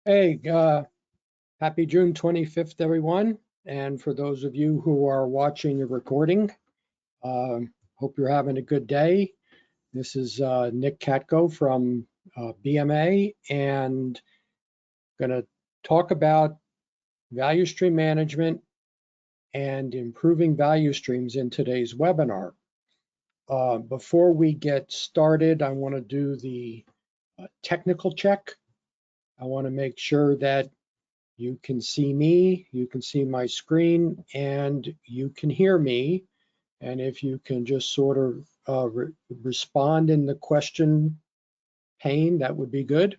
Hey, happy June 25th, everyone. And for those of you who are watching the recording, hope you're having a good day. This is Nick Katko from BMA, and going to talk about value stream management and improving value streams in today's webinar. Before we get started, I want to do the technical check. I want to make sure that you can see me, you can see my screen, and you can hear me. And if you can just sort of respond in the question pane, that would be good.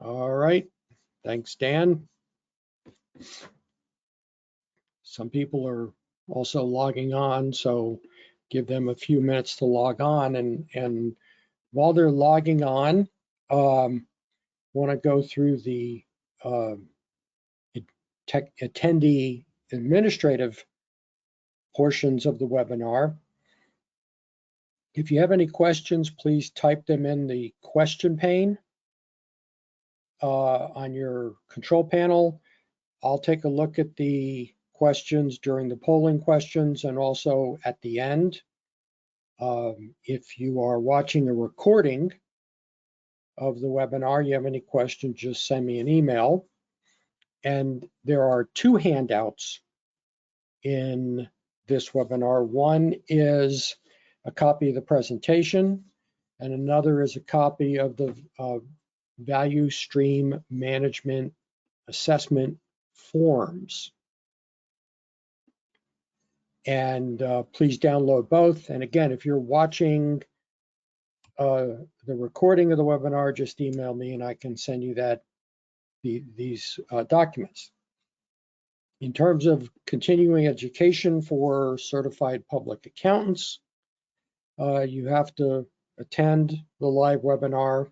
All right, thanks, Dan. Some people are also logging on, so give them a few minutes to log on. And while they're logging on, want to go through the attendee administrative portions of the webinar. If you have any questions, please type them in the question pane on your control panel. I'll take a look at the questions during the polling questions and also at the end. If you are watching a recording of the webinar, you have any questions, just send me an email. And there are two handouts in this webinar. One is a copy of the presentation, and another is a copy of the value stream management assessment forms. And please download both. And again, if you're watching the recording of the webinar, just email me and I can send you these documents. In terms of continuing education for certified public accountants, you have to attend the live webinar,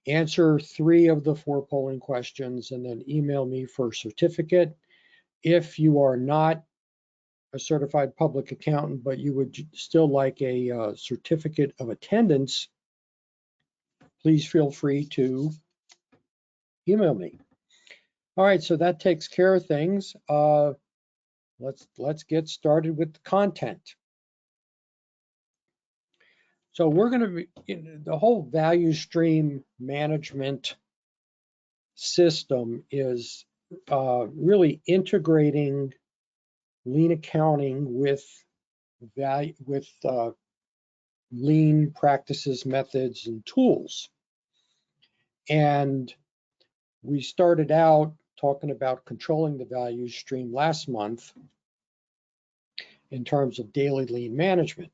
answer 3 of the 4 polling questions, and then email me for a certificate. If you are not a certified public accountant, but you would still like a certificate of attendance, please feel free to email me. All right, so that takes care of things. Let's get started with the content. So we're going to be, the whole value stream management system is really integrating lean accounting with lean practices, methods, and tools. And we started out talking about controlling the value stream last month in terms of daily lean management.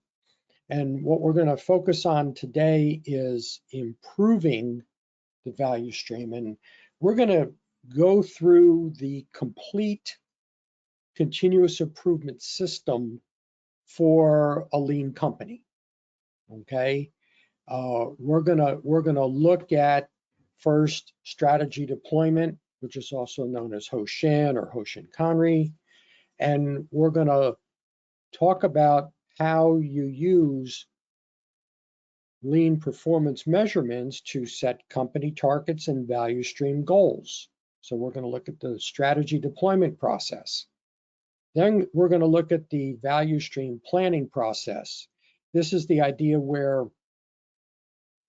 And what we're going to focus on today is improving the value stream. And we're going to go through the complete continuous improvement system for a lean company. Okay, we're gonna look at first strategy deployment, which is also known as Hoshin or Hoshin-Kanri, and we're gonna talk about how you use lean performance measurements to set company targets and value stream goals. So we're going to look at the strategy deployment process. Then we're going to look at the value stream planning process. This is the idea where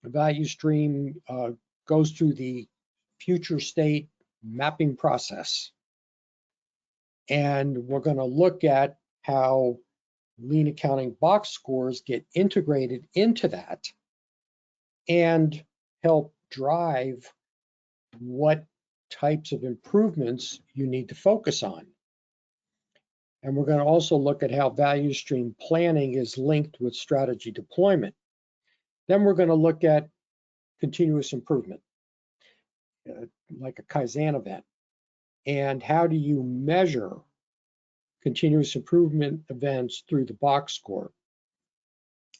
the value stream goes through the future state mapping process. And we're going to look at how lean accounting box scores get integrated into that and help drive what types of improvements you need to focus on. And we're going to also look at how value stream planning is linked with strategy deployment. Then we're going to look at continuous improvement, like a Kaizen event. And how do you measure continuous improvement events through the box score?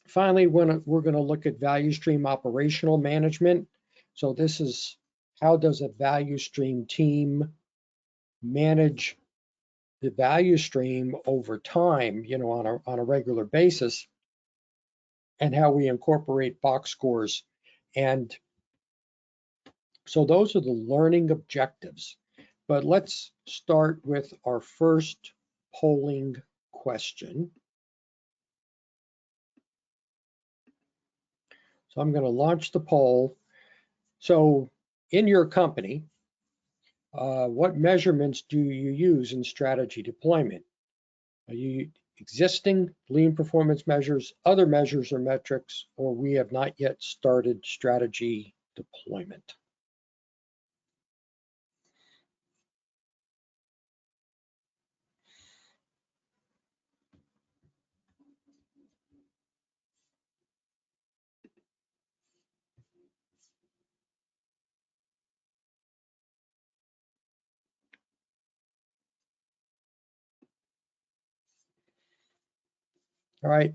Finally, we're going to look at value stream operational management. So this is, how does a value stream team manage the value stream over time, on a regular basis, and how we incorporate box scores. And so those are the learning objectives. But let's start with our first polling question. So I'm going to launch the poll. So in your company, what measurements do you use in strategy deployment? Are you existing lean performance measures, other measures or metrics, or we have not yet started strategy deployment? All right.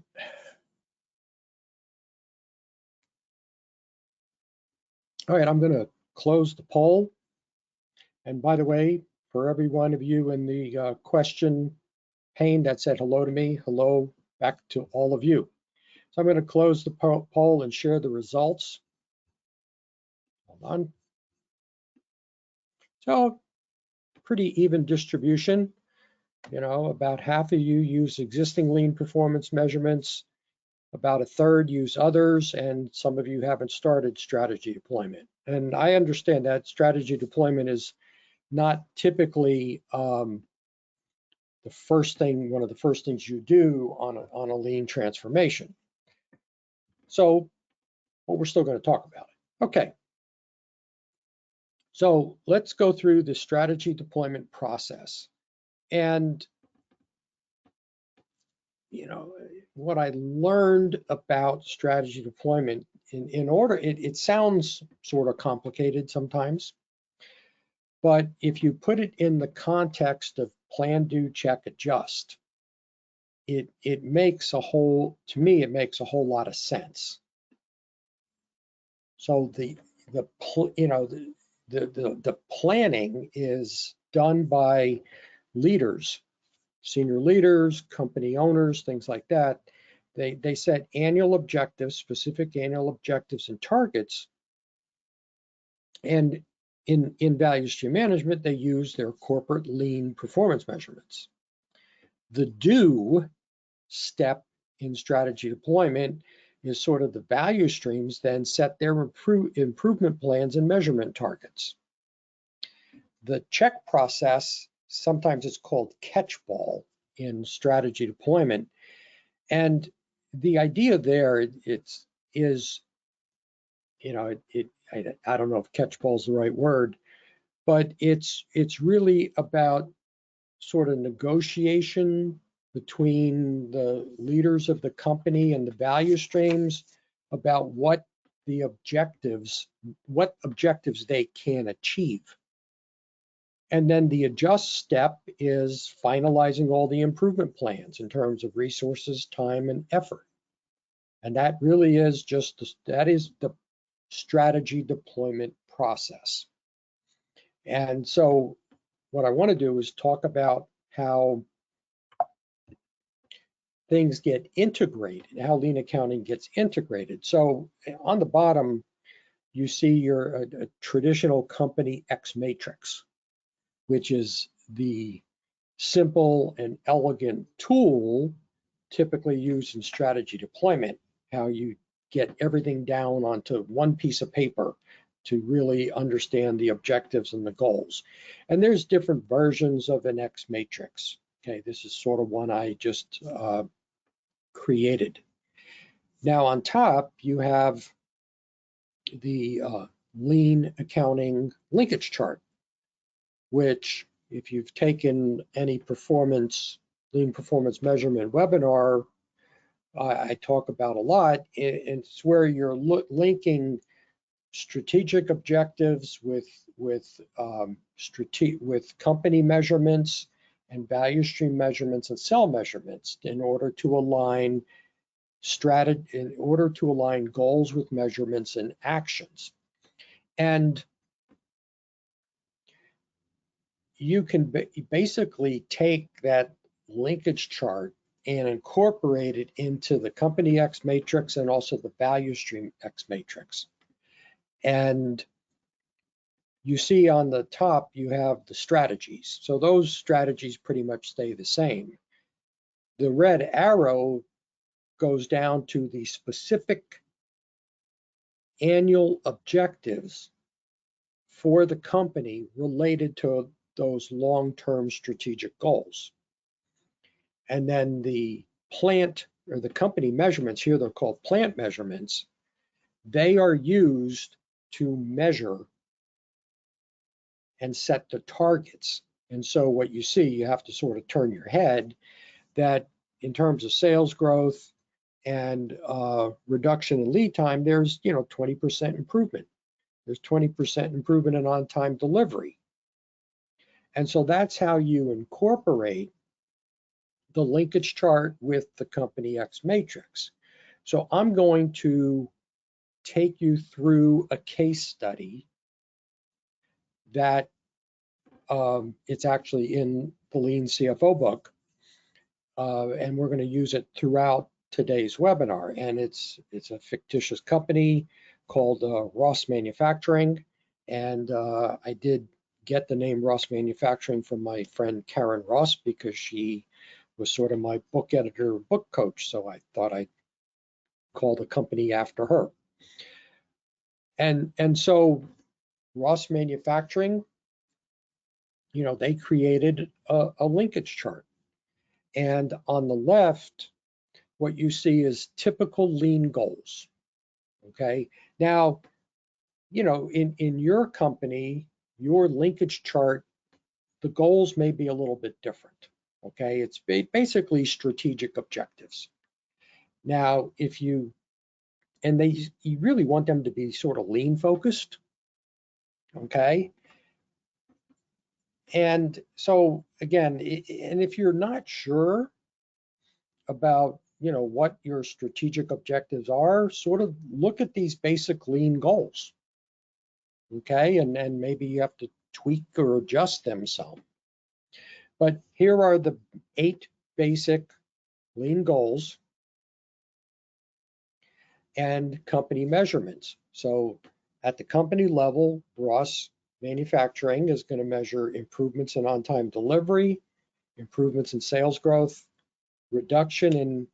All right, I'm going to close the poll. And by the way, for every one of you in the question pane that said hello to me, hello back to all of you. So I'm going to close the poll and share the results. Hold on. So pretty even distribution. About half of you use existing lean performance measurements, about a third use others, and some of you haven't started strategy deployment. And I understand that strategy deployment is not typically one of the first things you do on a lean transformation. So, but we're still going to talk about it. Okay. So let's go through the strategy deployment process. And what I learned about strategy deployment, in order, it sounds sort of complicated sometimes, but if you put it in the context of plan, do, check, adjust, it makes a whole lot of sense. So the planning is done by leaders, senior leaders, company owners, things like that. They set annual objectives, specific annual objectives and targets. And in value stream management, they use their corporate lean performance measurements. The do step in strategy deployment is sort of the value streams then set their improvement plans and measurement targets. The check process, sometimes it's called catch-ball in strategy deployment. And the idea there is, I don't know if catch-ball is the right word, but it's really about sort of negotiation between the leaders of the company and the value streams about what objectives they can achieve. And then the adjust step is finalizing all the improvement plans in terms of resources, time, and effort. And that really is that is the strategy deployment process. And so what I want to do is talk about how things get integrated, how lean accounting gets integrated. So on the bottom, you see a traditional company X matrix, which is the simple and elegant tool typically used in strategy deployment, how you get everything down onto one piece of paper to really understand the objectives and the goals. And there's different versions of an X matrix. Okay, this is sort of one I just created. Now on top, you have the lean accounting linkage chart, which if you've taken any lean performance measurement webinar, I talk about a lot. It's where you're linking strategic objectives with company measurements and value stream measurements and cell measurements in order to align in order to align goals with measurements and actions. And you can basically take that linkage chart and incorporate it into the company X matrix and also the value stream X matrix. And you see on the top, you have the strategies. So those strategies pretty much stay the same. The red arrow goes down to the specific annual objectives for the company related to those long-term strategic goals. And then the plant or the company measurements, here they're called plant measurements, they are used to measure and set the targets. And so what you see, you have to sort of turn your head that in terms of sales growth and reduction in lead time, there's 20% improvement. There's 20% improvement in on-time delivery. And so that's how you incorporate the linkage chart with the company X matrix. So I'm going to take you through a case study that it's actually in the Lean CFO book, and we're going to use it throughout today's webinar. And it's a fictitious company called Ross Manufacturing, and I did get the name Ross Manufacturing from my friend Karen Ross because she was sort of my book editor, book coach. So I thought I'd call the company after her. And so Ross Manufacturing, they created a linkage chart. And on the left, what you see is typical lean goals. Okay. Now, in your company, your linkage chart, the goals may be a little bit different. Okay. It's basically strategic objectives. Now, you really want them to be sort of lean focused. Okay. And so again, and if you're not sure about, what your strategic objectives are, sort of look at these basic lean goals. Okay. And maybe you have to tweak or adjust them some. But here are the 8 basic lean goals and company measurements. So at the company level, Ross Manufacturing is going to measure improvements in on-time delivery, improvements in sales growth, reduction in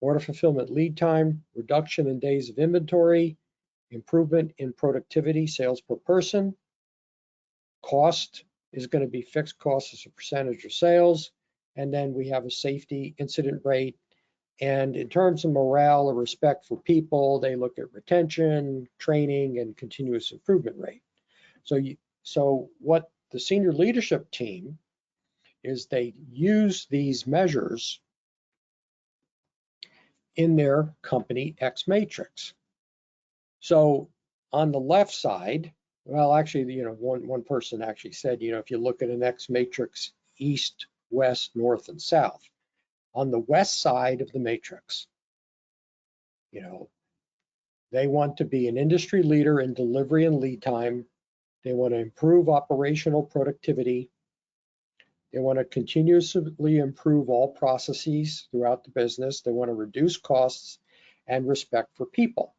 order fulfillment lead time, reduction in days of inventory, improvement in productivity, sales per person. Cost is going to be fixed costs as a percentage of sales. And then we have a safety incident rate. And in terms of morale or respect for people, they look at retention, training, and continuous improvement rate. So what the senior leadership team is, they use these measures in their company X matrix. So on the left side, well, actually, one person actually said, if you look at an X matrix, east, west, north, and south, on the west side of the matrix, they want to be an industry leader in delivery and lead time. They want to improve operational productivity. They want to continuously improve all processes throughout the business. They want to reduce costs and respect for people.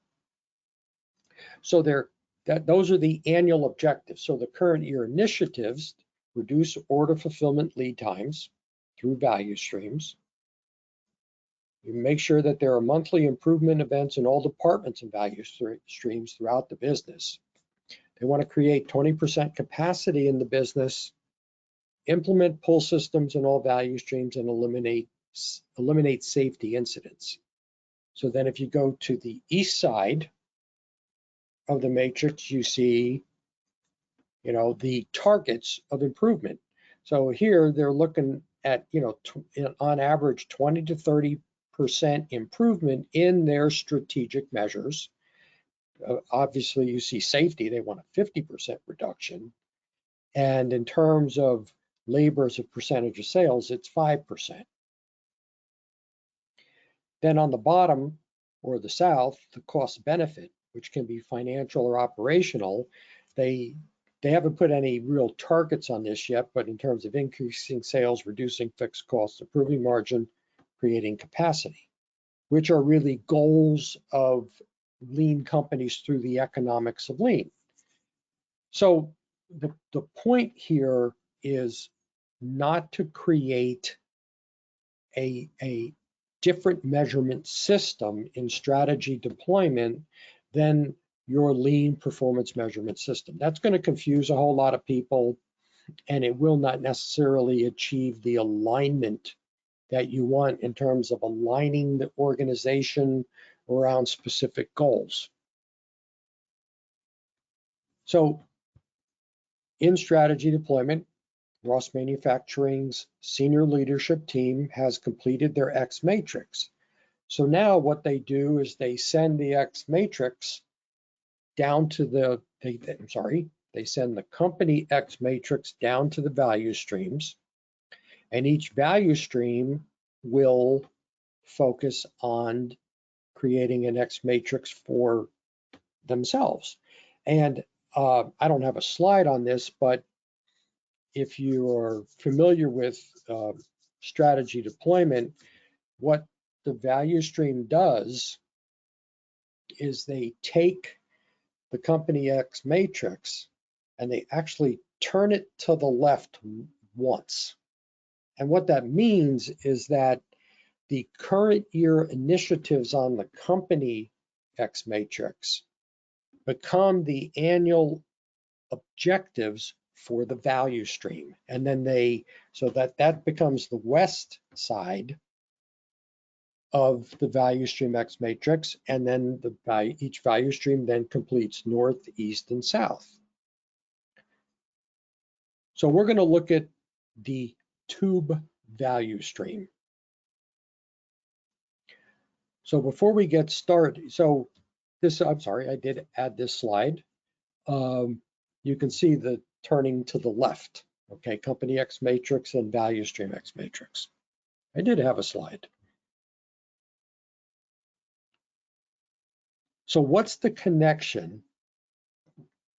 So those are the annual objectives. So the current year initiatives: reduce order fulfillment lead times through value streams. You make sure that there are monthly improvement events in all departments and value streams throughout the business. They want to create 20% capacity in the business, implement pull systems in all value streams, and eliminate safety incidents. So then if you go to the east side of the matrix, you see, the targets of improvement. So here they're looking at, on average 20 to 30% improvement in their strategic measures. Obviously, you see safety, they want a 50% reduction. And in terms of labor as a percentage of sales, it's 5%. Then on the bottom, or the South, the cost benefit, which can be financial or operational, they haven't put any real targets on this yet, but in terms of increasing sales, reducing fixed costs, improving margin, creating capacity, which are really goals of lean companies through the economics of lean. So the point here is not to create a different measurement system in strategy deployment than your lean performance measurement system. That's going to confuse a whole lot of people, and it will not necessarily achieve the alignment that you want in terms of aligning the organization around specific goals. So in strategy deployment, Ross Manufacturing's senior leadership team has completed their X matrix. So now what they do is they send the X matrix down to they send the company X matrix down to the value streams, and each value stream will focus on creating an X matrix for themselves. And I don't have a slide on this, but if you are familiar with strategy deployment, what the value stream does is they take the company X matrix and they actually turn it to the left once. And what that means is that the current year initiatives on the company X matrix become the annual objectives for the value stream. And then so that becomes the west side of the value stream X matrix, and then each value stream then completes north, east, and south. So we're going to look at the tube value stream. So before we get started, I did add this slide. You can see the turning to the left, okay, company X matrix and value stream X matrix. I did have a slide. So what's the connection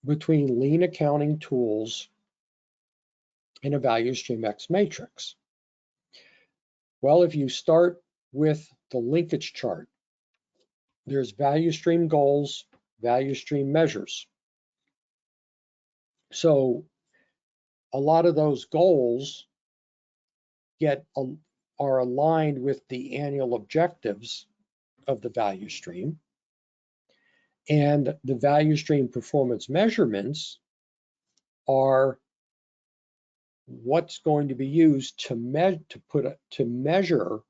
between lean accounting tools and a value stream X matrix? Well, if you start with the linkage chart, there's value stream goals, value stream measures. So a lot of those goals are aligned with the annual objectives of the value stream. And the value stream performance measurements are what's going to be used to measure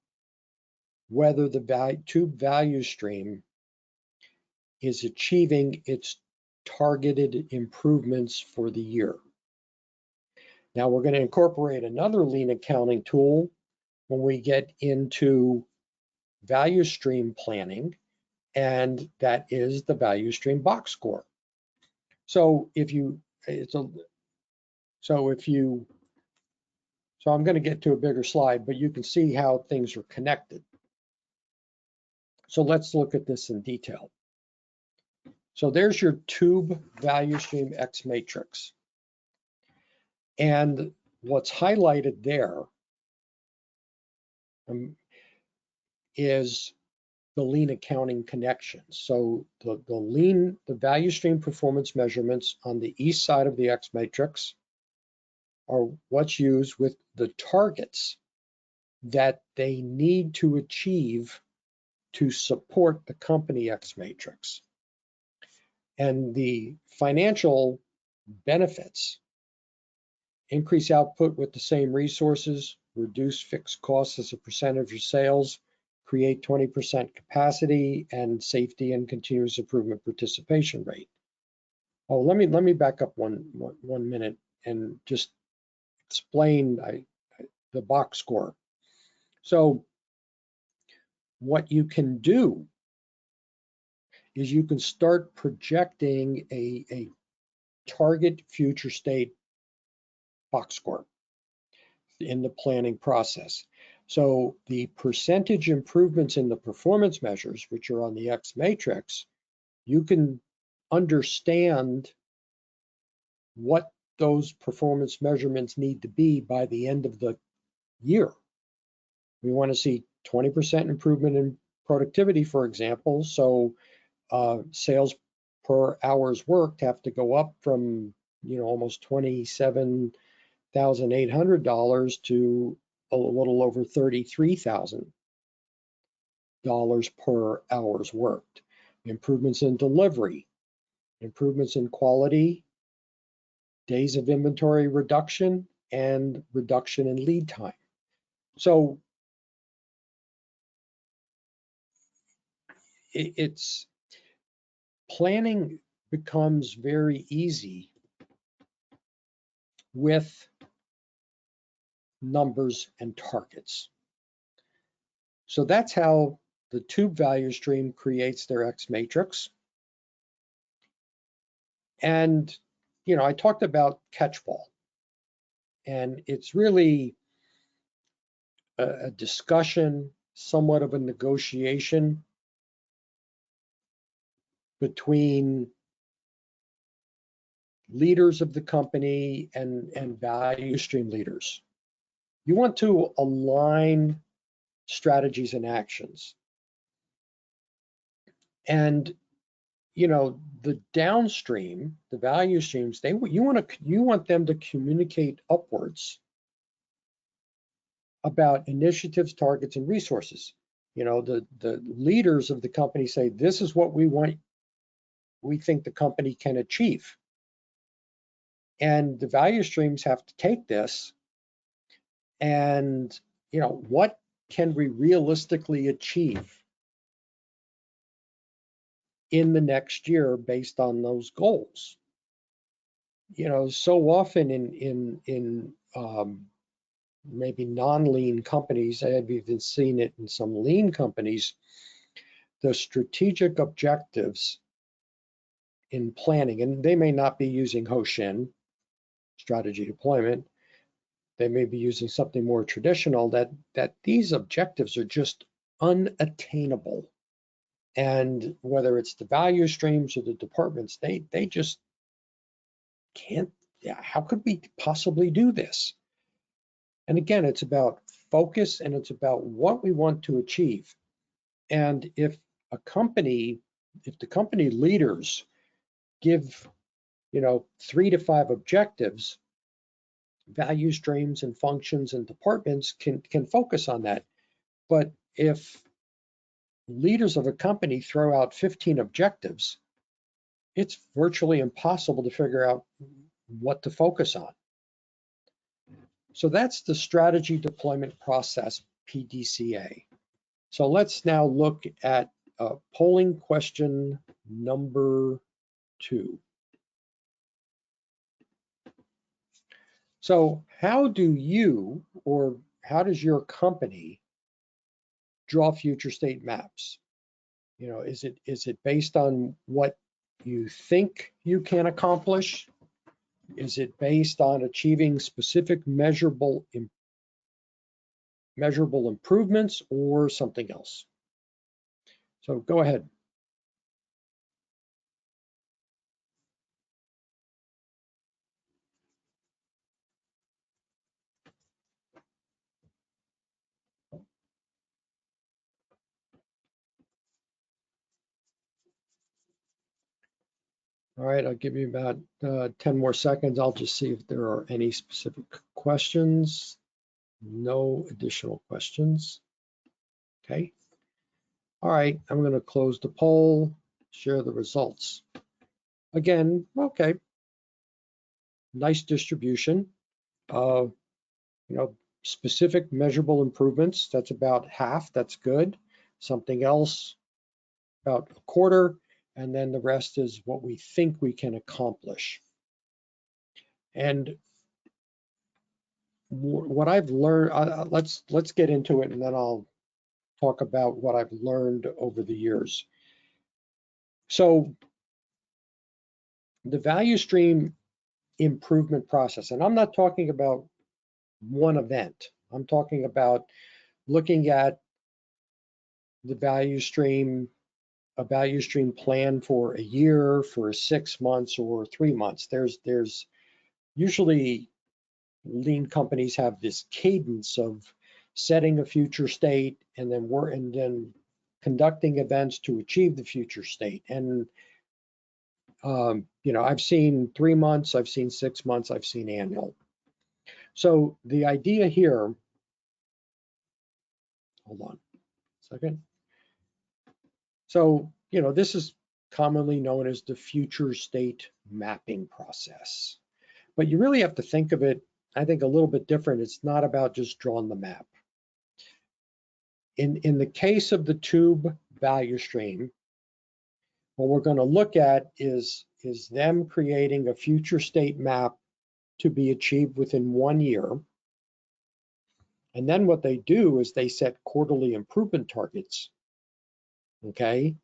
whether the tube value stream is achieving its targeted improvements for the year. Now we're going to incorporate another lean accounting tool when we get into value stream planning, and that is the value stream box score. So I'm going to get to a bigger slide, but you can see how things are connected. So let's look at this in detail. So there's your tube value stream X matrix. And what's highlighted there is the lean accounting connections. So the value stream performance measurements on the east side of the X matrix are what's used with the targets that they need to achieve to support the company X matrix. And the financial benefits: increase output with the same resources, reduce fixed costs as a percent of your sales, create 20% capacity, and safety and continuous improvement participation rate. Oh, let me back up one minute and just explain the box score. So what you can do is you can start projecting a target future state box score in the planning process. So the percentage improvements in the performance measures, which are on the X matrix, you can understand what those performance measurements need to be by the end of the year. We want to see 20% improvement in productivity, for example. So sales per hours worked have to go up from, almost $27,800 to a little over $33,000 per hours worked. Improvements in delivery, improvements in quality, days of inventory reduction, and reduction in lead time. So it's planning becomes very easy with numbers and targets. So that's how the tube value stream creates their X matrix. And, I talked about catchball, and it's really a discussion, somewhat of a negotiation between leaders of the company and value stream leaders. You want to align strategies and actions. And the downstream, the value streams, you want them to communicate upwards about initiatives, targets, and resources. The leaders of the company say, this is what we think the company can achieve. And the value streams have to take this and, what can we realistically achieve in the next year based on those goals? So often in maybe non-lean companies, I've even seen it in some lean companies, the strategic objectives in planning, and they may not be using Hoshin, strategy deployment, they may be using something more traditional, that these objectives are just unattainable. And whether it's the value streams or the departments, they just can't, how could we possibly do this? And again, it's about focus, and it's about what we want to achieve. And if the company leaders give, 3 to 5 objectives, value streams and functions and departments can focus on that. But if leaders of a company throw out 15 objectives, it's virtually impossible to figure out what to focus on. So that's the strategy deployment process, PDCA. So let's now look at polling question number 2. So how do you, or how does your company draw future state maps? Is it based on what you think you can accomplish? Is it based on achieving specific measurable improvements, or something else? So go ahead. All right, I'll give you about 10 more seconds. I'll just see if there are any specific questions. No additional questions. Okay. All right, I'm going to close the poll, share the results. Again, okay. Nice distribution. Specific measurable improvements, that's about half, that's good. Something else, about a quarter, and then the rest is what we think we can accomplish. And what I've learned, let's get into it, and then I'll talk about what I've learned over the years. So the value stream improvement process, and I'm not talking about one event. I'm talking about looking at the value stream, a value stream plan for a year, for 6 months, or 3 months. There's usually lean companies have this cadence of setting a future state and then conducting events to achieve the future state. And I've seen 3 months, I've seen 6 months, I've seen annual. So the idea here, hold on a second. So, this is commonly known as the future state mapping process. But you really have to think of it, I think, a little bit different. It's not about just drawing the map. In the case of the tube value stream, what we're going to look at is them creating a future state map to be achieved within 1 year. And then what they do is they set quarterly improvement targets. Okay.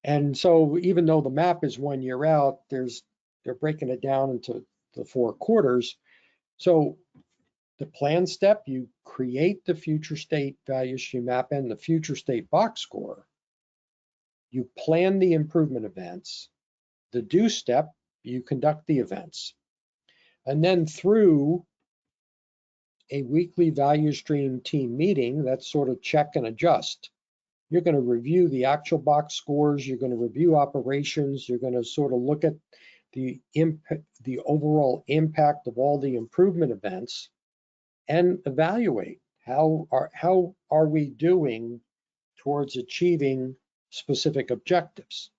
And so even though the map is 1 year out, they're breaking it down into the 4 quarters. So the plan step, you create the future state value stream map and the future state box score. You plan the improvement events. The do step, you conduct the events. And then through a weekly value stream team meeting, that's sort of check and adjust. You're going to review the actual box scores. You're going to review operations. You're going to sort of look at the overall impact of all the improvement events and evaluate how are we doing towards achieving specific objectives.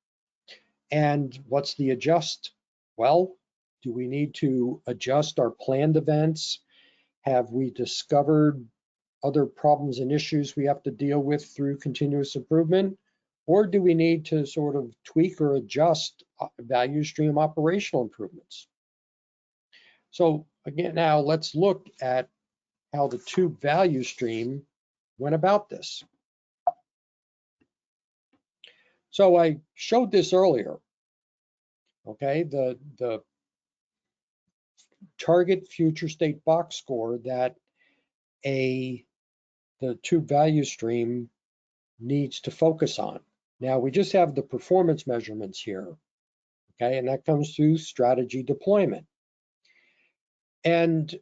And what's the adjust? Well, do we need to adjust our planned events? Have we discovered other problems and issues we have to deal with through continuous improvement? Or do we need to sort of tweak or adjust value stream operational improvements? So again, now let's look at how the tube value stream went about this. So I showed this earlier, okay? The target future state box score that the tube value stream needs to focus on. Now we just have the performance measurements here, okay? And that comes through strategy deployment. And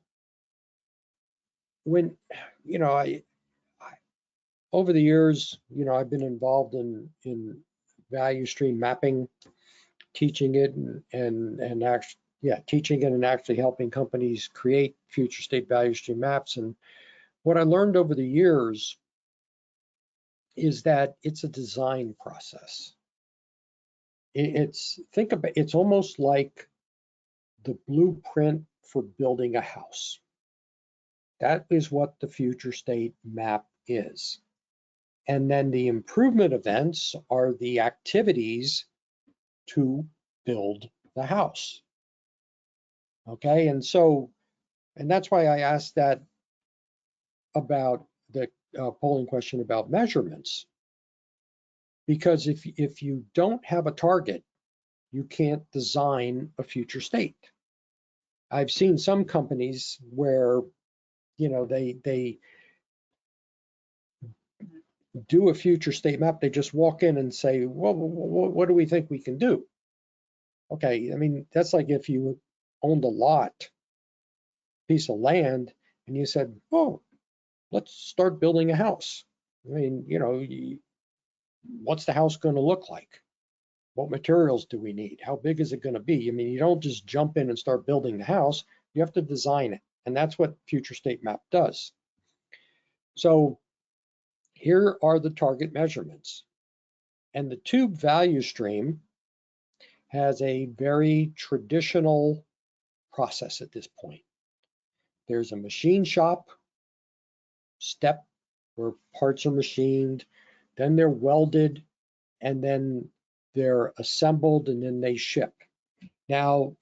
when, over the years, I've been involved in value stream mapping, teaching it and actually, teaching it and actually helping companies create future state value stream maps. And what I learned over the years is that it's a design process. It's almost like the blueprint for building a house. That is what the future state map is. And then the improvement events are the activities to build the house. Okay, and that's why I asked that about the polling question about measurements. Because if you don't have a target, you can't design a future state. I've seen some companies where, they do a future state map. They just walk in and say, well, what do we think we can do? Okay, I mean, that's like if you owned a piece of land, and you said, oh, let's start building a house. I mean, what's the house going to look like? What materials do we need? How big is it going to be? I mean, you don't just jump in and start building the house. You have to design it. And that's what future state map does. So here are the target measurements. And the tube value stream has a very traditional process at this point. There's a machine shop step where parts are machined, then they're welded, and then they're assembled, and then they ship. Now,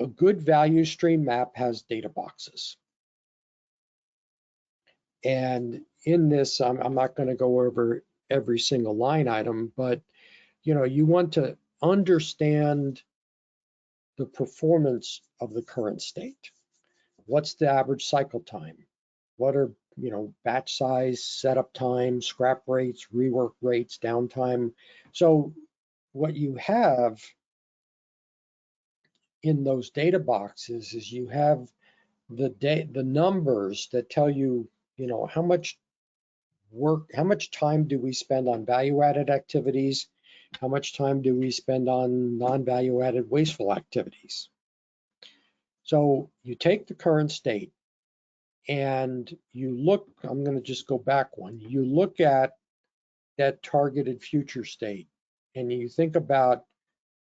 a good value stream map has data boxes. And in this, I'm not going to go over every single line item, but you want to understand the performance of the current state. What's the average cycle time? What are, batch size, setup time, scrap rates, rework rates, downtime. So what you have in those data boxes is you have the numbers that tell you, how much work, how much time do we spend on value-added activities? How much time do we spend on non-value-added wasteful activities? So you take the current state and you look, I'm going to just go back one. You look at that targeted future state and you think about,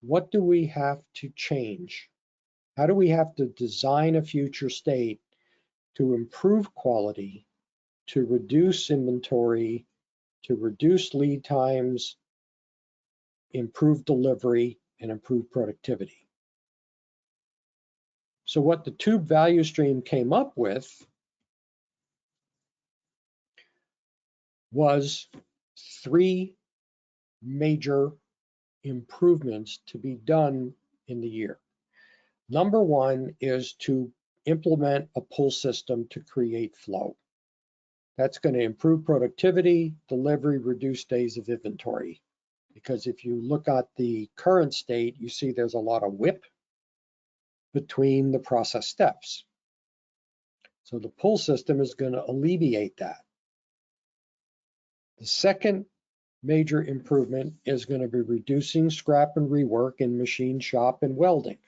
what do we have to change? How do we have to design a future state to improve quality, to reduce inventory, to reduce lead times, improve delivery, and improve productivity? So what the tube value stream came up with was 3 major improvements to be done in the year. Number 1 is to implement a pull system to create flow. That's going to improve productivity, delivery, reduce days of inventory. Because if you look at the current state, you see there's a lot of WIP between the process steps. So the pull system is going to alleviate that. The second major improvement is going to be reducing scrap and rework in machine shop and welding.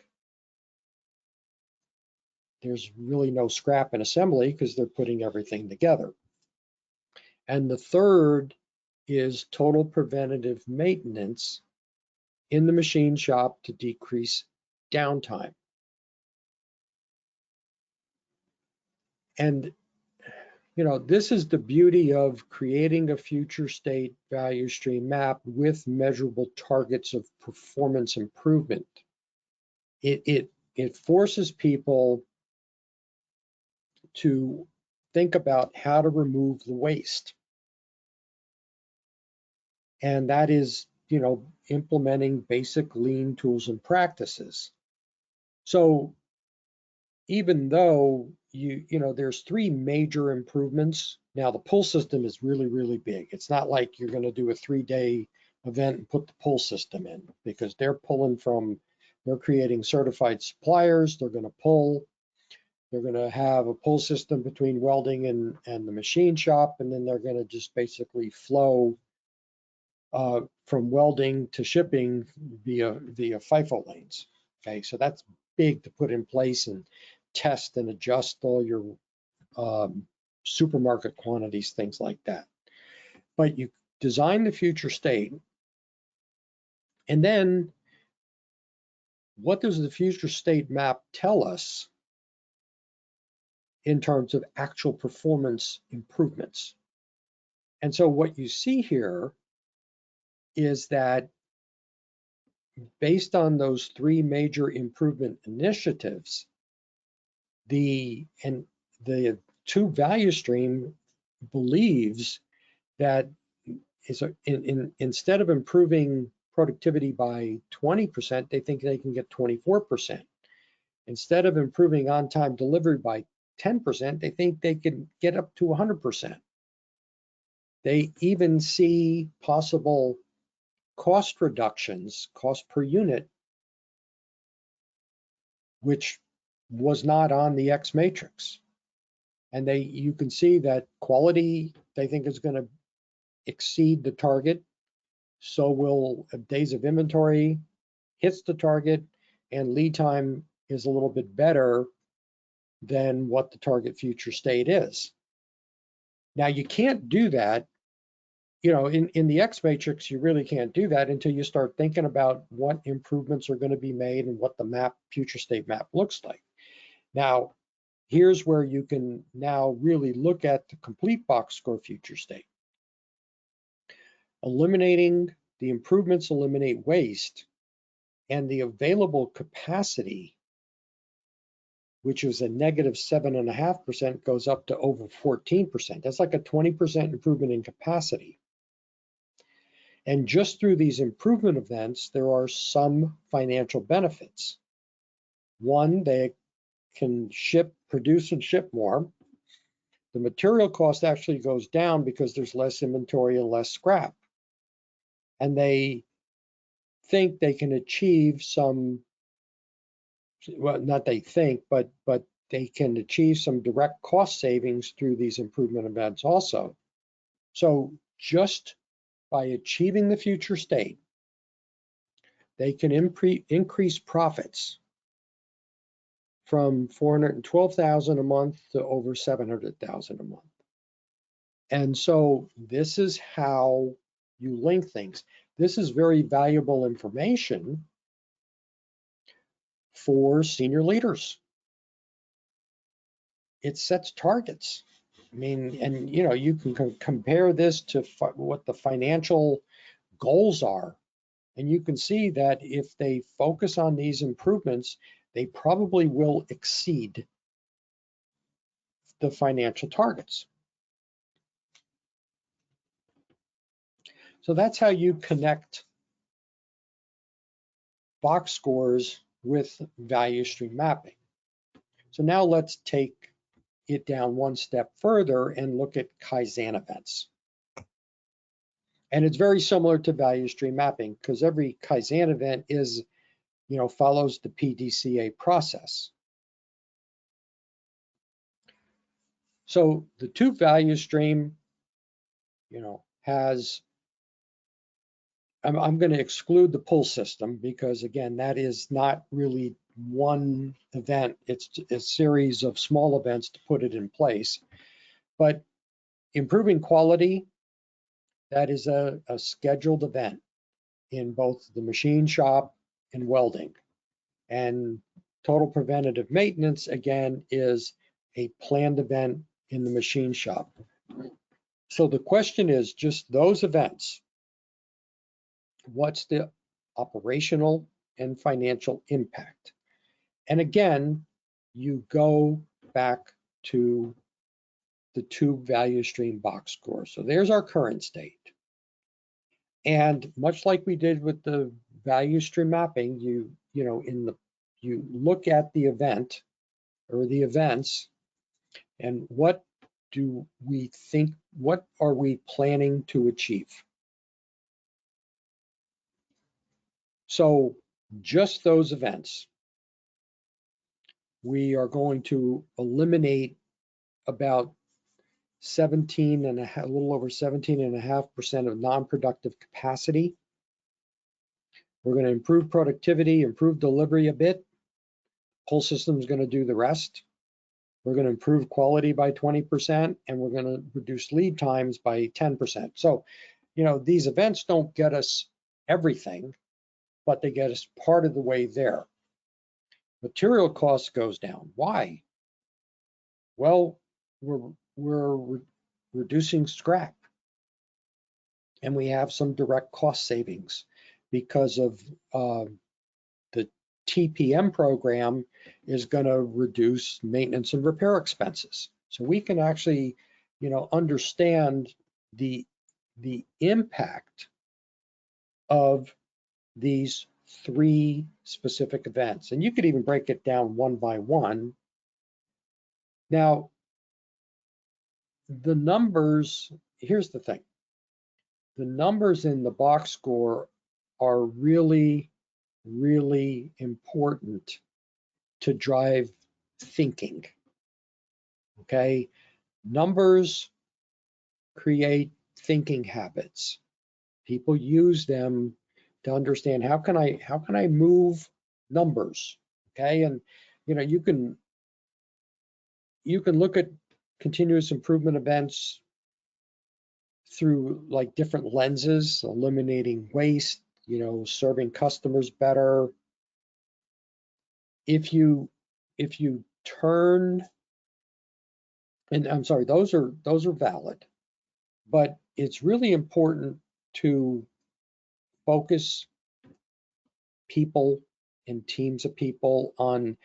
There's really no scrap in assembly because they're putting everything together. And the third is total preventative maintenance in the machine shop to decrease downtime. And this is the beauty of creating a future state value stream map with measurable targets of performance improvement. It forces people to think about how to remove the waste. And that is, implementing basic lean tools and practices. So even though there's 3 major improvements. Now the pull system is really, really big. It's not like you're going to do a 3-day event and put the pull system in, because they're creating certified suppliers. They're going to pull. They're going to have a pull system between welding and the machine shop, and then they're going to just basically flow from welding to shipping via FIFO lanes. Okay, so that's big to put in place and test and adjust all your supermarket quantities, things like that. But you design the future state, and then what does the future state map tell us in terms of actual performance improvements? And so what you see here is that based on those 3 major improvement initiatives, the tube value stream believes that instead of improving productivity by 20%, they think they can get 24%. Instead of improving on-time delivery by 10%, they think they can get up to 100%. They even see possible cost reductions, cost per unit, which was not on the X matrix. And you can see that quality, they think, is going to exceed the target. So will days of inventory hits the target, and lead time is a little bit better than what the target future state is. Now you can't do that, in the X matrix, you really can't do that until you start thinking about what improvements are going to be made and what the future state map looks like. Now, here's where you can now really look at the complete box score future state. Eliminating the improvements eliminate waste, and the available capacity, which is a negative 7.5%, goes up to over 14%. That's like a 20% improvement in capacity. And just through these improvement events, there are some financial benefits. One, they can produce and ship more. The material cost actually goes down because there's less inventory and less scrap. And they think they can achieve some, well, not they think, but they can achieve some direct cost savings through these improvement events also. So just by achieving the future state, they can increase profits from $412,000 a month to over $700,000 a month. And so this is how you link things. This is very valuable information for senior leaders. It sets targets. I mean, and you know, you can compare this to what the financial goals are. And you can see that if they focus on these improvements, they probably will exceed the financial targets. So that's how you connect box scores with value stream mapping. So now let's take it down one step further and look at Kaizen events. And it's very similar to value stream mapping because every Kaizen event is, you know, follows the PDCA process. So the two value stream, you know, has, I'm going to exclude the pull system because again, that is not really one event. It's a series of small events to put it in place. But improving quality, that is a scheduled event in both the machine shop and welding. And total preventative maintenance, again, is a planned event in the machine shop. So the question is just those events. What's the operational and financial impact? And again, you go back to the two value stream box scores. So there's our current state. And much like we did with the value stream mapping, you look at the event or the events and what do we think, what are we planning to achieve? So just those events, we are going to eliminate about a little over 17.5% of non-productive capacity. We're going to improve productivity, improve delivery a bit. Pull system is going to do the rest. We're going to improve quality by 20%, and we're going to reduce lead times by 10%. So, you know, these events don't get us everything, but they get us part of the way there. Material cost goes down. Why? Well, we're reducing scrap, and we have some direct cost savings because of the TPM program is going to reduce maintenance and repair expenses. So we can actually, you know, understand the impact of these three specific events. And you could even break it down one by one. Now, the numbers, here's the thing. The numbers in the box score are really, really important to drive thinking. Okay, numbers create thinking habits. People use them to understand how can I move numbers. Okay, and you know, you can look at continuous improvement events through like different lenses, eliminating waste, you know, serving customers better. If you turn, and I'm sorry, those are valid, but it's really important to focus people and teams of people on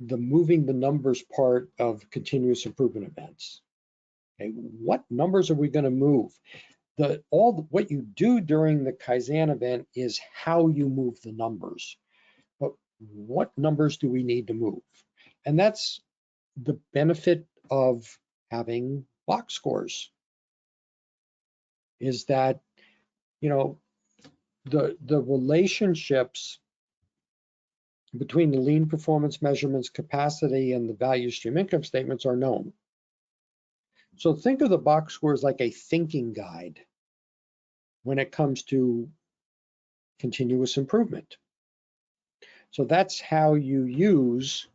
the moving the numbers part of continuous improvement events. Okay, what numbers are we going to move? What you do during the Kaizen event is how you move the numbers. But what numbers do we need to move? And that's the benefit of having box scores, is that, you know, the relationships between the lean performance measurements, capacity, and the value stream income statements are known. So think of the box scores like a thinking guide when it comes to continuous improvement. So that's how you use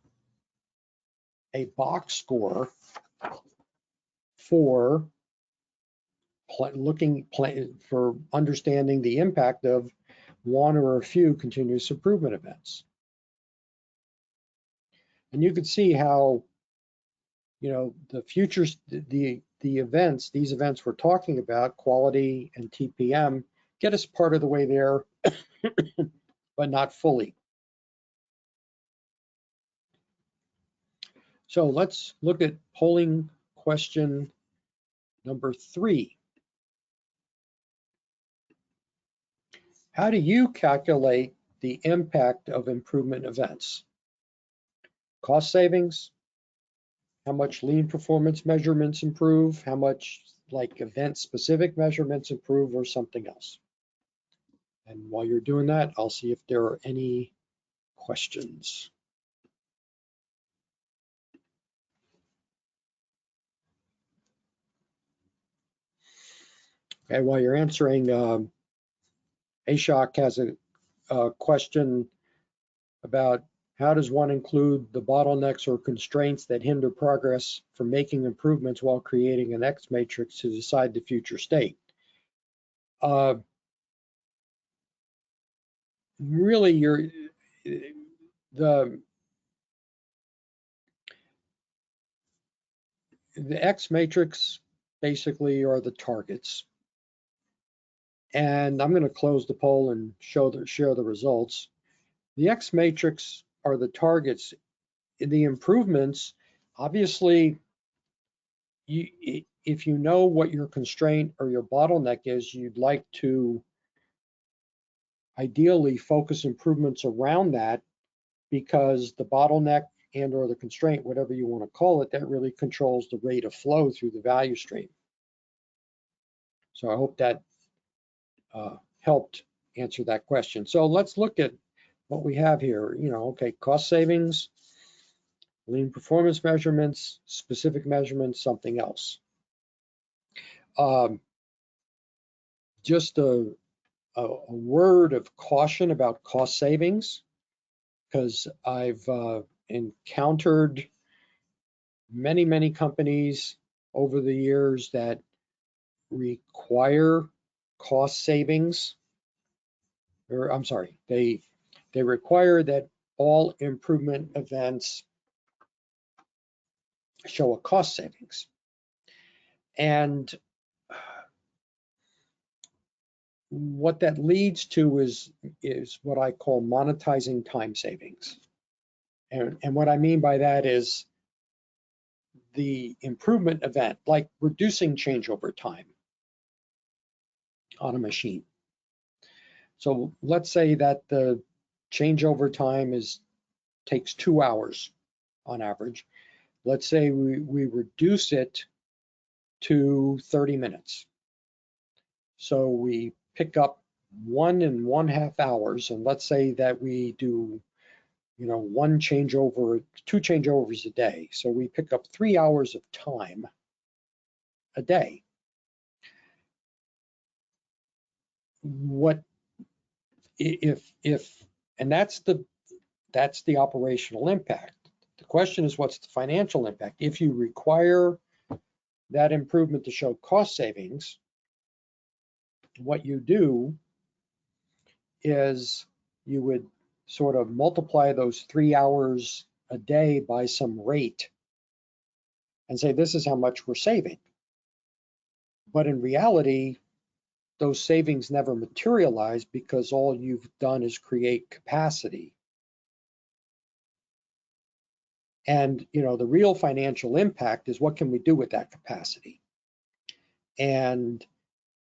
a box score for for understanding the impact of one or a few continuous improvement events. And you can see how, you know, the futures, the events, these events we're talking about, quality and TPM, get us part of the way there, but not fully. So let's look at polling question number 3. How do you calculate the impact of improvement events? Cost savings? How much lean performance measurements improve? How much like event-specific measurements improve, or something else? And while you're doing that, I'll see if there are any questions. Okay, while you're answering, Ashok has a question about how does one include the bottlenecks or constraints that hinder progress from making improvements while creating an X matrix to decide the future state? Really, the X matrix basically are the targets. And I'm going to close the poll and share the results. The X matrix are the targets. The improvements, obviously, if you know what your constraint or your bottleneck is, you'd like to ideally focus improvements around that, because the bottleneck and or the constraint, whatever you want to call it, that really controls the rate of flow through the value stream. So I hope that helped answer that question. So let's look at what we have here. You know, okay, cost savings, lean performance measurements, specific measurements, something else. Just a word of caution about cost savings, because I've encountered many companies over the years that require cost savings, or I'm sorry, they require that all improvement events show a cost savings. And what that leads to is what I call monetizing time savings. And what I mean by that is the improvement event, like reducing changeover time on a machine. So let's say that the changeover time takes 2 hours on average. Let's say we reduce it to 30 minutes. So we pick up 1.5 hours, and let's say that we do, you know, 2 changeovers a day. So we pick up 3 hours of time a day. What if and that's the operational impact. The question is, what's the financial impact? If you require that improvement to show cost savings, what you do is you would sort of multiply those 3 hours a day by some rate and say, this is how much we're saving. But in reality, those savings never materialize, because all you've done is create capacity. And, you know, the real financial impact is, what can we do with that capacity? And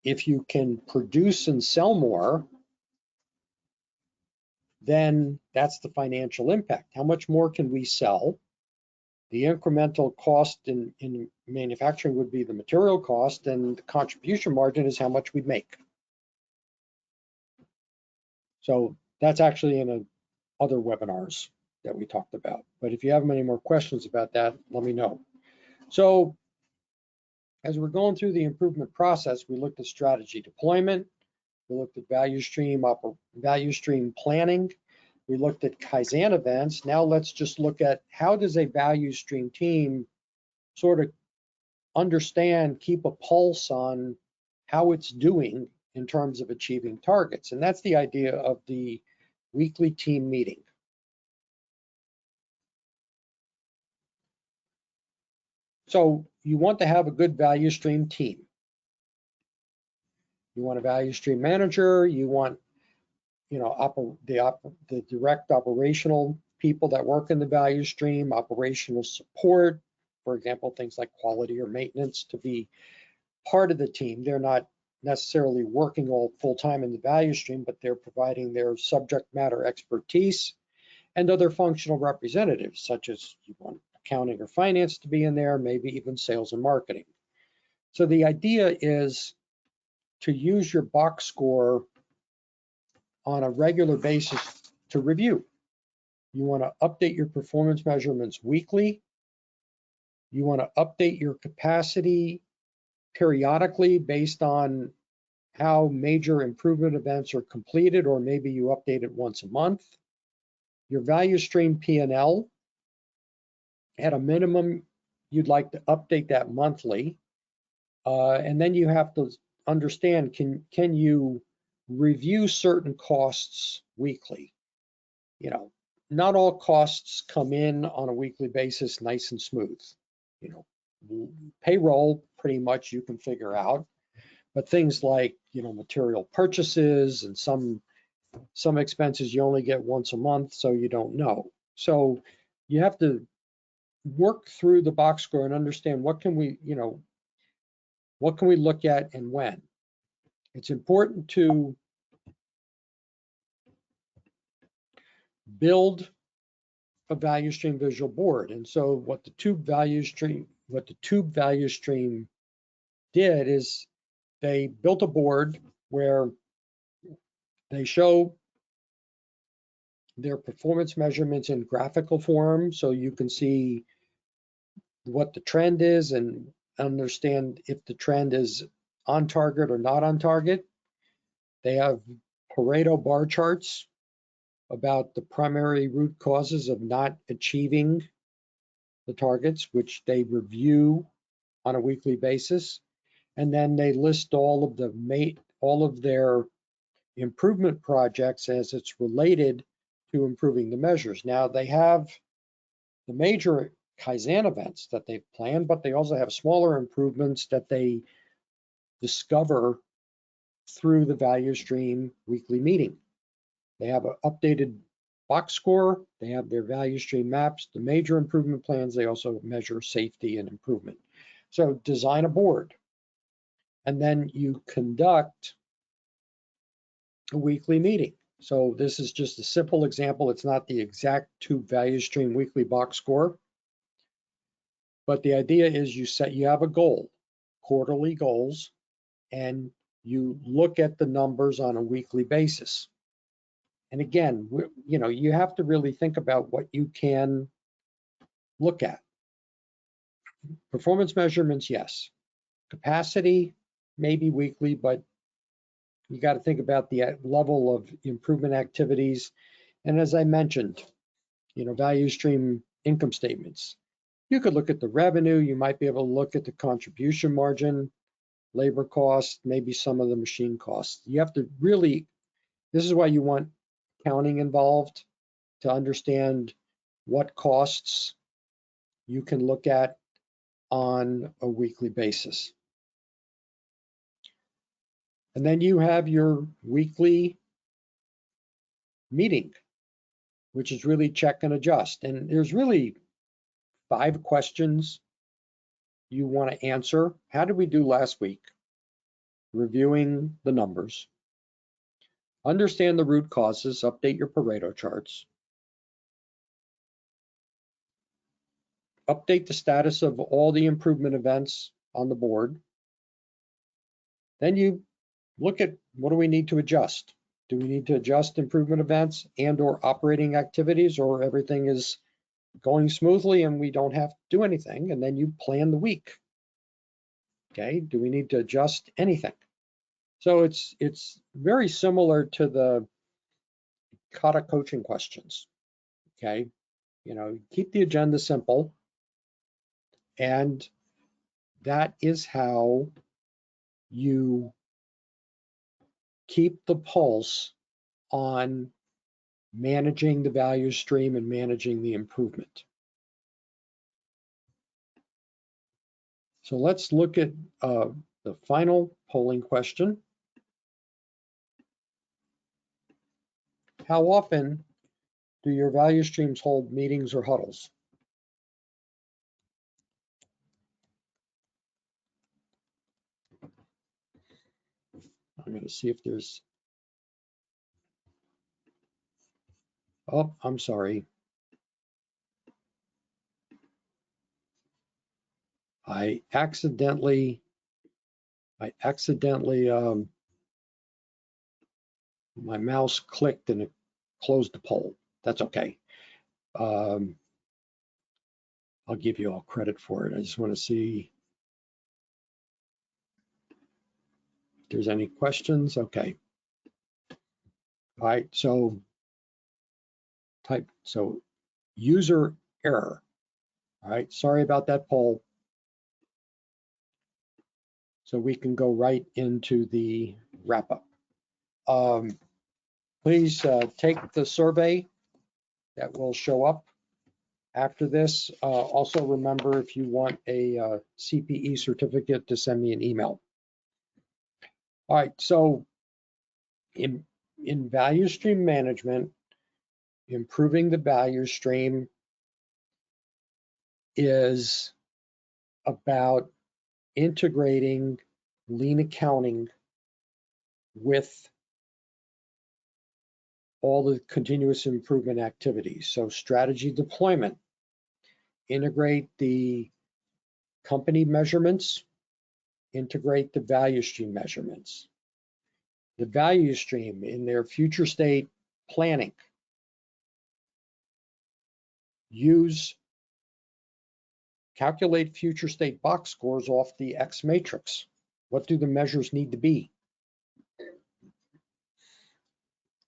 if you can produce and sell more, then that's the financial impact. How much more can we sell? The incremental cost in manufacturing would be the material cost, and the contribution margin is how much we'd make. So that's actually in other webinars that we talked about. But if you have any more questions about that, let me know. So as we're going through the improvement process, we looked at strategy deployment, we looked at value stream planning, we looked at Kaizen events. Now let's just look at how does a value stream team sort of understand, keep a pulse on how it's doing in terms of achieving targets. And that's the idea of the weekly team meeting. So you want to have a good value stream team. You want a value stream manager, you want, you know, the direct operational people that work in the value stream, operational support, for example, things like quality or maintenance, to be part of the team. They're not necessarily working all full-time in the value stream, but they're providing their subject matter expertise, and other functional representatives, such as you want accounting or finance to be in there, maybe even sales and marketing. So the idea is to use your box score on a regular basis to review. You want to update your performance measurements weekly. You want to update your capacity periodically based on how major improvement events are completed, or maybe you update it once a month. Your value stream P&L, at a minimum, you'd like to update that monthly. And then you have to understand, can you review certain costs weekly? You know, not all costs come in on a weekly basis nice and smooth. You know, payroll pretty much you can figure out, but things like, you know, material purchases and some expenses you only get once a month, so you don't know. So you have to work through the box score and understand what can we, you know, what can we look at and when. It's important to build a value stream visual board. And so what the tube value stream did is they built a board where they show their performance measurements in graphical form, so you can see what the trend is and understand if the trend is on target or not on target. They have Pareto bar charts about the primary root causes of not achieving the targets, which they review on a weekly basis. And then they list all of their improvement projects as it's related to improving the measures. Now they have the major Kaizen events that they've planned, but they also have smaller improvements that they discover through the value stream weekly meeting. They have an updated box score, they have their value stream maps, the major improvement plans, they also measure safety and improvement. So design a board, and then you conduct a weekly meeting. So this is just a simple example. It's not the exact tube value stream weekly box score, but the idea is you have a goal, quarterly goals, and you look at the numbers on a weekly basis. And again, you know, you have to really think about what you can look at. Performance measurements, yes. Capacity, maybe weekly, but you got to think about the level of improvement activities. And as I mentioned, you know, value stream income statements. You could look at the revenue, you might be able to look at the contribution margin, labor cost, maybe some of the machine costs. You have to really, this is why you want accounting involved to understand what costs you can look at on a weekly basis. And then you have your weekly meeting, which is really check and adjust. And there's really 5 questions you want to answer. How did we do last week? Reviewing the numbers. Understand the root causes, update your Pareto charts. update the status of all the improvement events on the board. Then you look at what do we need to adjust? Do we need to adjust improvement events and or operating activities, or everything is going smoothly and we don't have to do anything? And then you plan the week. Okay, do we need to adjust anything? So it's very similar to the Kata coaching questions. Okay, you know, keep the agenda simple, and that is how you keep the pulse on managing the value stream and managing the improvement. So let's look at the final polling question. How often do your value streams hold meetings or huddles? I'm going to see if there's, oh, I'm sorry. I accidentally, my mouse clicked and it closed the poll. That's okay. I'll give you all credit for it. I just want to see if there's any questions. Okay. All right, so user error. All right, sorry about that poll. So we can go right into the wrap up. Please take the survey that will show up after this. Also remember, if you want a CPE certificate, to send me an email. All right, so in value stream management, improving the value stream is about integrating lean accounting with all the continuous improvement activities. So strategy deployment, integrate the company measurements, integrate the value stream measurements. The value stream in their future state planning, calculate future state box scores off the X matrix. What do the measures need to be?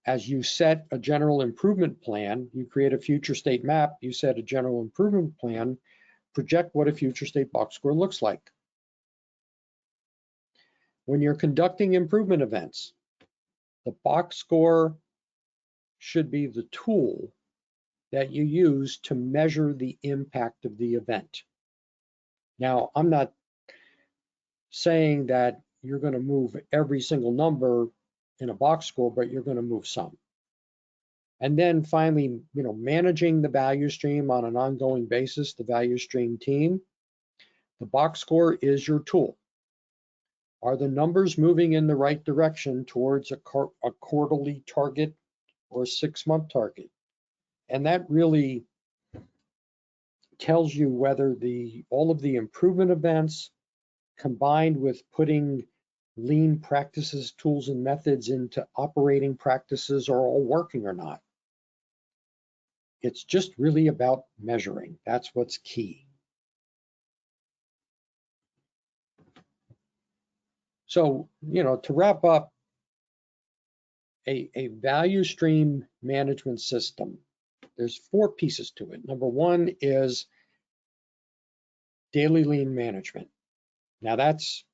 As you set a general improvement plan, you create a future state map, you set a general improvement plan, project what a future state box score looks like. When you're conducting improvement events, the box score should be the tool that you use to measure the impact of the event. Now, I'm not saying that you're going to move every single number in a box score, but you're going to move some. And then finally, you know, managing the value stream on an ongoing basis, the value stream team, the box score is your tool. Are the numbers moving in the right direction towards a quarterly target or a 6-month target? And that really tells you whether all of the improvement events combined with putting lean practices, tools, and methods into operating practices are all working or not. It's just really about measuring. That's what's key. So, you know, to wrap up, a value stream management system, there's 4 pieces to it. Number 1 is daily lean management. Now that's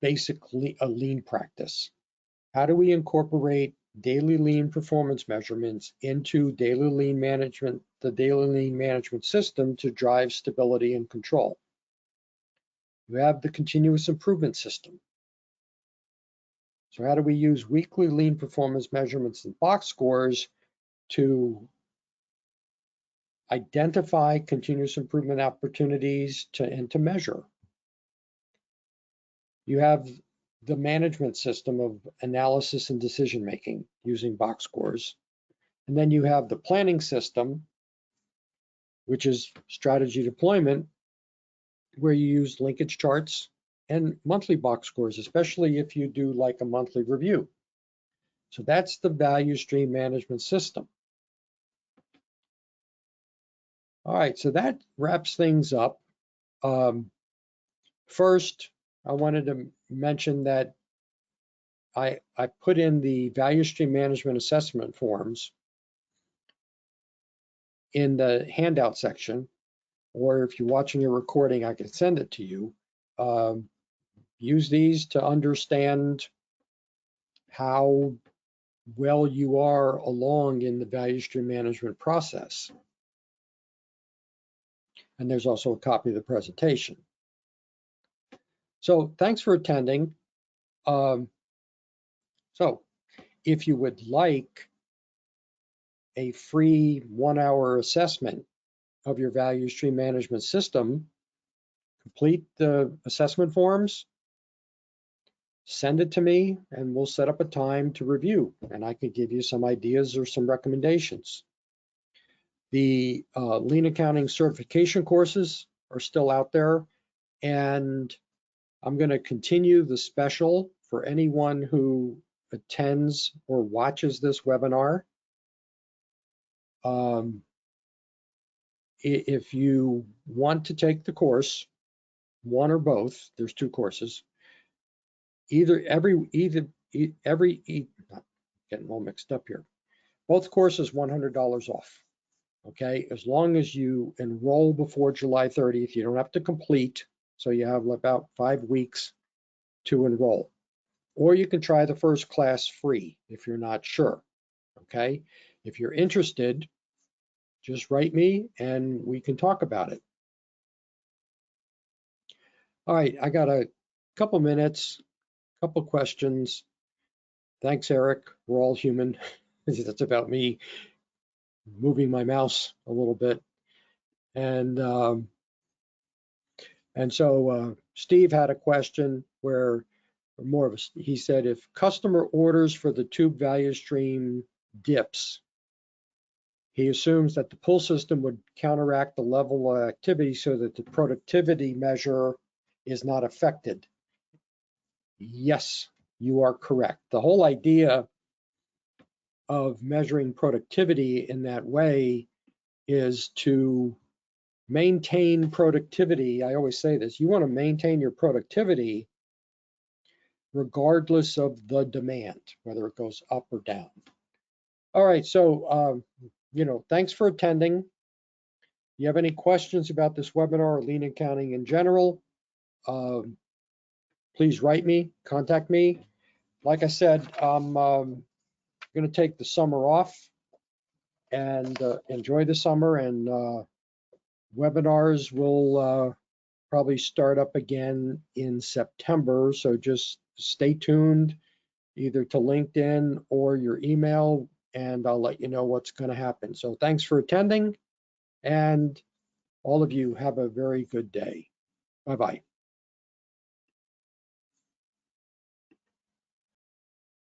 basically a lean practice. How do we incorporate daily lean performance measurements into daily lean management, the daily lean management system, to drive stability and control? You have the continuous improvement system. So how do we use weekly lean performance measurements and box scores to identify continuous improvement opportunities and to measure? You have the management system of analysis and decision making using box scores. And then you have the planning system which is strategy deployment, where you use linkage charts and monthly box scores, especially if you do like a monthly review. So that's the value stream management system. All right, so that wraps things up. First, I wanted to mention that I put in the value stream management assessment forms in the handout section, or if you're watching a recording, I can send it to you. Use these to understand how well you are along in the value stream management process. And there's also a copy of the presentation. So thanks for attending. So if you would like a free 1-hour assessment of your value stream management system, complete the assessment forms, send it to me, and we'll set up a time to review, and I can give you some ideas or some recommendations. The lean accounting certification courses are still out there, and I'm going to continue the special for anyone who attends or watches this webinar. If you want to take the course, one or both, there's 2 courses, getting all mixed up here. Both courses $100 off. Okay, as long as you enroll before July 30th, you don't have to complete, so you have about 5 weeks to enroll. Or you can try the first class free if you're not sure. Okay, if you're interested, just write me and we can talk about it. All right, I got a couple minutes, couple questions. Thanks, Eric. We're all human. That's about me moving my mouse a little bit. And so Steve had a question where he said, if customer orders for the tube value stream dips, he assumes that the pull system would counteract the level of activity so that the productivity measure is not affected. Yes, you are correct. The whole idea of measuring productivity in that way is to maintain productivity. I always say this, you want to maintain your productivity regardless of the demand, whether it goes up or down. All right, so, thanks for attending. If you have any questions about this webinar or lean accounting in general, please write me, contact me. Like I said, I'm going to take the summer off and enjoy the summer, and webinars will probably start up again in September. So just stay tuned either to LinkedIn or your email, and I'll let you know what's going to happen. So thanks for attending, and all of you have a very good day. Bye-bye.